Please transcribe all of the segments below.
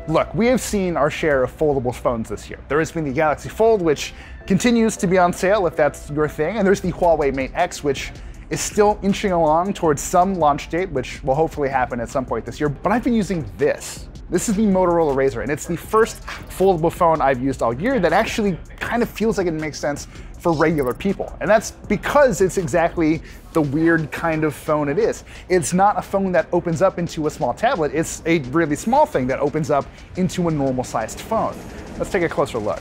Look, we have seen our share of foldable phones this year. There has been the Galaxy Fold, which continues to be on sale if that's your thing, and there's the Huawei Mate X, which is still inching along towards some launch date, which will hopefully happen at some point this year. But I've been using this. This is the Motorola Razr, and it's the first foldable phone I've used all year that actually kind of feels like it makes sense for regular people. And that's because it's exactly the weird kind of phone it is. It's not a phone that opens up into a small tablet. It's a really small thing that opens up into a normal sized phone. Let's take a closer look.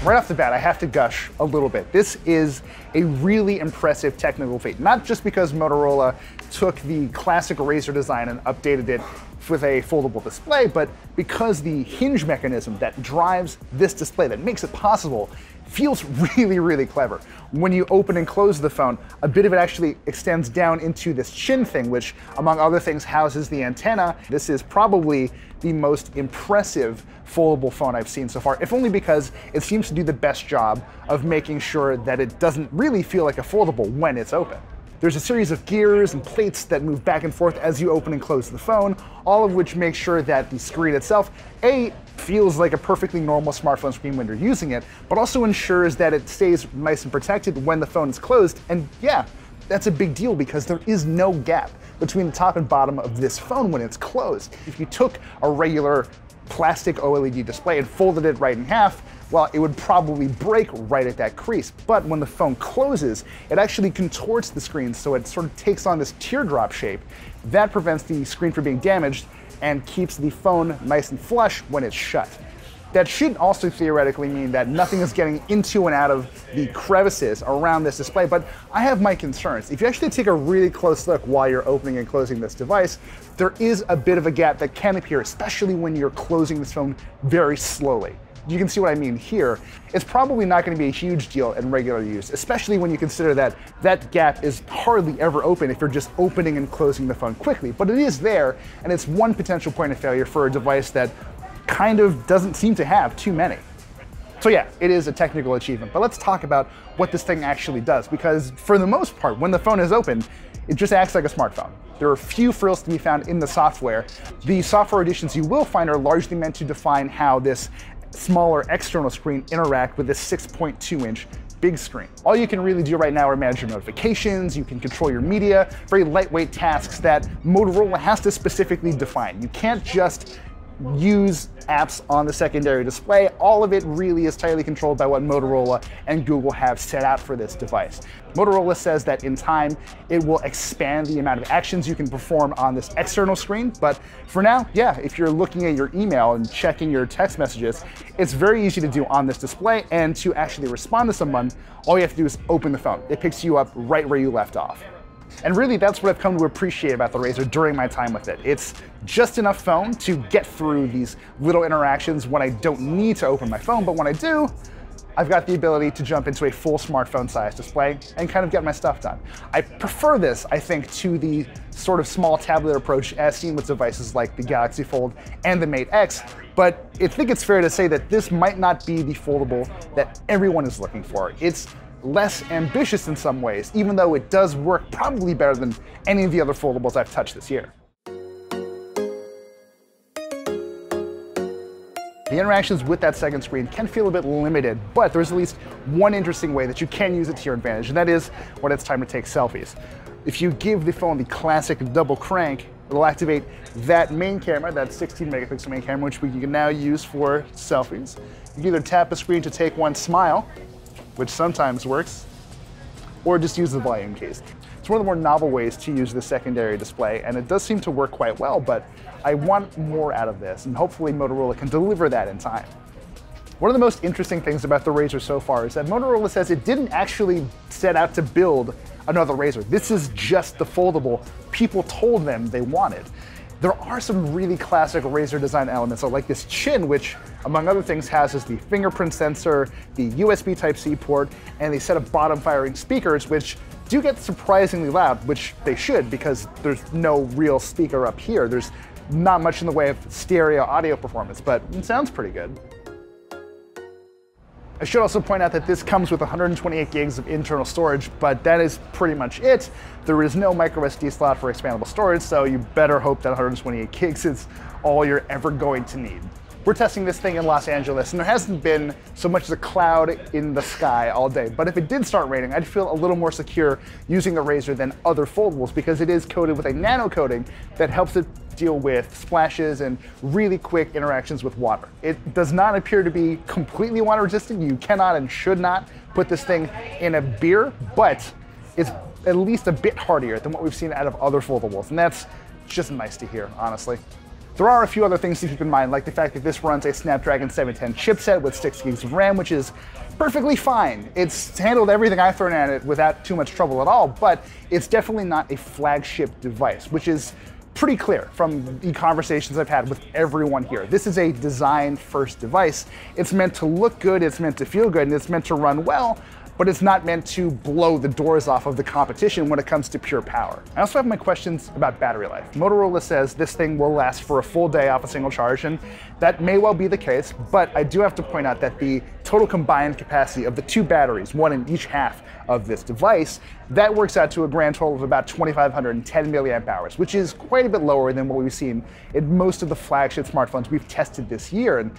Right off the bat, I have to gush a little bit. This is a really impressive technical feat, not just because Motorola took the classic Razr design and updated it with a foldable display, but because the hinge mechanism that drives this display, that makes it possible, feels really, really clever. When you open and close the phone, a bit of it actually extends down into this chin thing, which among other things houses the antenna. This is probably the most impressive foldable phone I've seen so far, if only because it seems to do the best job of making sure that it doesn't really feel like a foldable when it's open. There's a series of gears and plates that move back and forth as you open and close the phone, all of which make sure that the screen itself, feels like a perfectly normal smartphone screen when you're using it, but also ensures that it stays nice and protected when the phone is closed. And yeah, that's a big deal because there is no gap between the top and bottom of this phone when it's closed. If you took a regular plastic OLED display and folded it right in half, well, it would probably break right at that crease. But when the phone closes, it actually contorts the screen so it sort of takes on this teardrop shape. That prevents the screen from being damaged and keeps the phone nice and flush when it's shut. That should also theoretically mean that nothing is getting into and out of the crevices around this display, but I have my concerns. If you actually take a really close look while you're opening and closing this device, there is a bit of a gap that can appear, especially when you're closing this phone very slowly. You can see what I mean here. It's probably not going to be a huge deal in regular use, especially when you consider that that gap is hardly ever open if you're just opening and closing the phone quickly. But it is there, and it's one potential point of failure for a device that kind of doesn't seem to have too many. So yeah, it is a technical achievement, but let's talk about what this thing actually does, because for the most part, when the phone is open, it just acts like a smartphone. There are few frills to be found in the software. The software additions you will find are largely meant to define how this smaller external screen interact with this 6.2-inch big screen. All you can really do right now are manage your notifications, you can control your media, very lightweight tasks that Motorola has to specifically define. You can't just use apps on the secondary display. All of it really is tightly controlled by what Motorola and Google have set out for this device. Motorola says that in time, it will expand the amount of actions you can perform on this external screen. But for now, yeah, if you're looking at your email and checking your text messages, it's very easy to do on this display. And to actually respond to someone, all you have to do is open the phone. It picks you up right where you left off. And really, that's what I've come to appreciate about the Razr during my time with it. It's just enough phone to get through these little interactions when I don't need to open my phone, but when I do, I've got the ability to jump into a full smartphone-sized display and kind of get my stuff done. I prefer this, I think, to the sort of small tablet approach as seen with devices like the Galaxy Fold and the Mate X, but I think it's fair to say that this might not be the foldable that everyone is looking for. It's less ambitious in some ways, even though it does work probably better than any of the other foldables I've touched this year. The interactions with that second screen can feel a bit limited, but there's at least one interesting way that you can use it to your advantage, and that is when it's time to take selfies. If you give the phone the classic double crank, it'll activate that main camera, that 16 megapixel main camera, which we can now use for selfies. You can either tap the screen to take one smile, which sometimes works, or just use the volume keys. It's one of the more novel ways to use the secondary display, and it does seem to work quite well, but I want more out of this, and hopefully Motorola can deliver that in time. One of the most interesting things about the Razr so far is that Motorola says it didn't actually set out to build another Razr. This is just the foldable people told them they wanted. There are some really classic Razr design elements, like this chin, which, among other things, houses the fingerprint sensor, the USB Type-C port, and a set of bottom-firing speakers, which do get surprisingly loud, which they should, because there's no real speaker up here. There's not much in the way of stereo audio performance, but it sounds pretty good. I should also point out that this comes with 128 gigs of internal storage, but that is pretty much it. There is no micro SD slot for expandable storage, so you better hope that 128 gigs is all you're ever going to need. We're testing this thing in Los Angeles, and there hasn't been so much as a cloud in the sky all day. But if it did start raining, I'd feel a little more secure using the Razr than other foldables because it is coated with a nano coating that helps it deal with splashes and really quick interactions with water. It does not appear to be completely water resistant. You cannot and should not put this thing in a beer, but it's at least a bit hardier than what we've seen out of other foldables, and that's just nice to hear, honestly. There are a few other things to keep in mind, like the fact that this runs a Snapdragon 710 chipset with 6 gigs of RAM, which is perfectly fine. It's handled everything I've thrown at it without too much trouble at all, but it's definitely not a flagship device, which is pretty clear from the conversations I've had with everyone here. This is a design-first device. It's meant to look good, it's meant to feel good, and it's meant to run well, but it's not meant to blow the doors off of the competition when it comes to pure power. I also have my questions about battery life. Motorola says this thing will last for a full day off a single charge, and that may well be the case, but I do have to point out that the total combined capacity of the two batteries, one in each half of this device, that works out to a grand total of about 2,510 milliamp hours, which is quite a bit lower than what we've seen in most of the flagship smartphones we've tested this year. And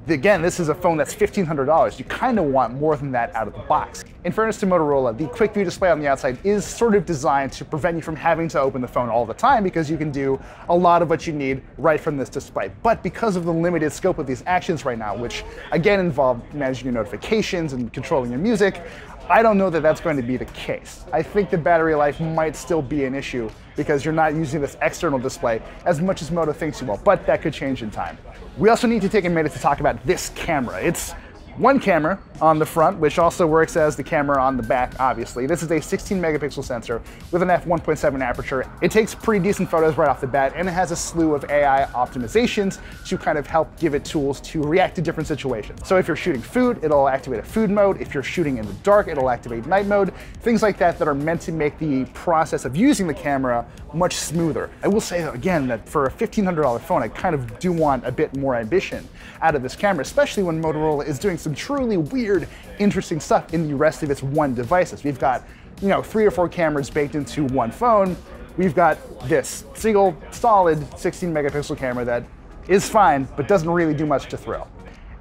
again, this is a phone that's $1,500. You kind of want more than that out of the box. In fairness to Motorola, the quick view display on the outside is sort of designed to prevent you from having to open the phone all the time because you can do a lot of what you need right from this display. But because of the limited scope of these actions right now, which again involve managing your notifications and controlling your music, I don't know that that's going to be the case. I think the battery life might still be an issue because you're not using this external display as much as Moto thinks you will, but that could change in time. We also need to take a minute to talk about this camera. It's one camera on the front, which also works as the camera on the back, obviously. This is a 16 megapixel sensor with an f1.7 aperture. It takes pretty decent photos right off the bat, and it has a slew of AI optimizations to kind of help give it tools to react to different situations. So if you're shooting food, it'll activate a food mode. If you're shooting in the dark, it'll activate night mode. Things like that that are meant to make the process of using the camera much smoother. I will say, again, that for a $1,500 phone, I kind of do want a bit more ambition out of this camera, especially when Motorola is doing some truly weird, interesting stuff in the rest of its one devices. We've got, 3 or 4 cameras baked into one phone. We've got this single, solid 16 megapixel camera that is fine, but doesn't really do much to thrill.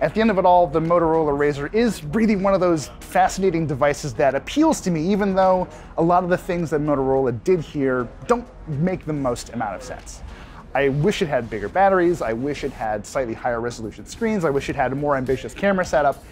At the end of it all, the Motorola Razr is really one of those fascinating devices that appeals to me, even though a lot of the things that Motorola did here don't make the most amount of sense. I wish it had bigger batteries, I wish it had slightly higher resolution screens, I wish it had a more ambitious camera setup,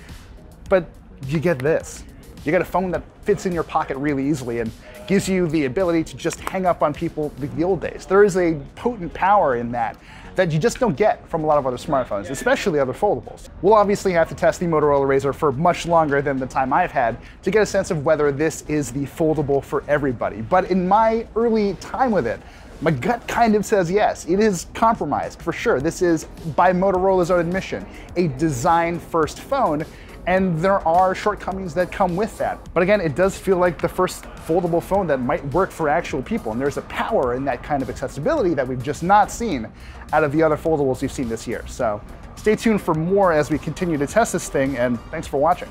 but you get this. You get a phone that fits in your pocket really easily and gives you the ability to just hang up on people like the old days. There is a potent power in that you just don't get from a lot of other smartphones, especially other foldables. We'll obviously have to test the Motorola Razr for much longer than the time I've had to get a sense of whether this is the foldable for everybody. But in my early time with it, my gut kind of says yes. It is compromised, for sure. This is, by Motorola's own admission, a design-first phone, and there are shortcomings that come with that. But again, it does feel like the first foldable phone that might work for actual people, and there's a power in that kind of accessibility that we've just not seen out of the other foldables we've seen this year. So stay tuned for more as we continue to test this thing, and thanks for watching.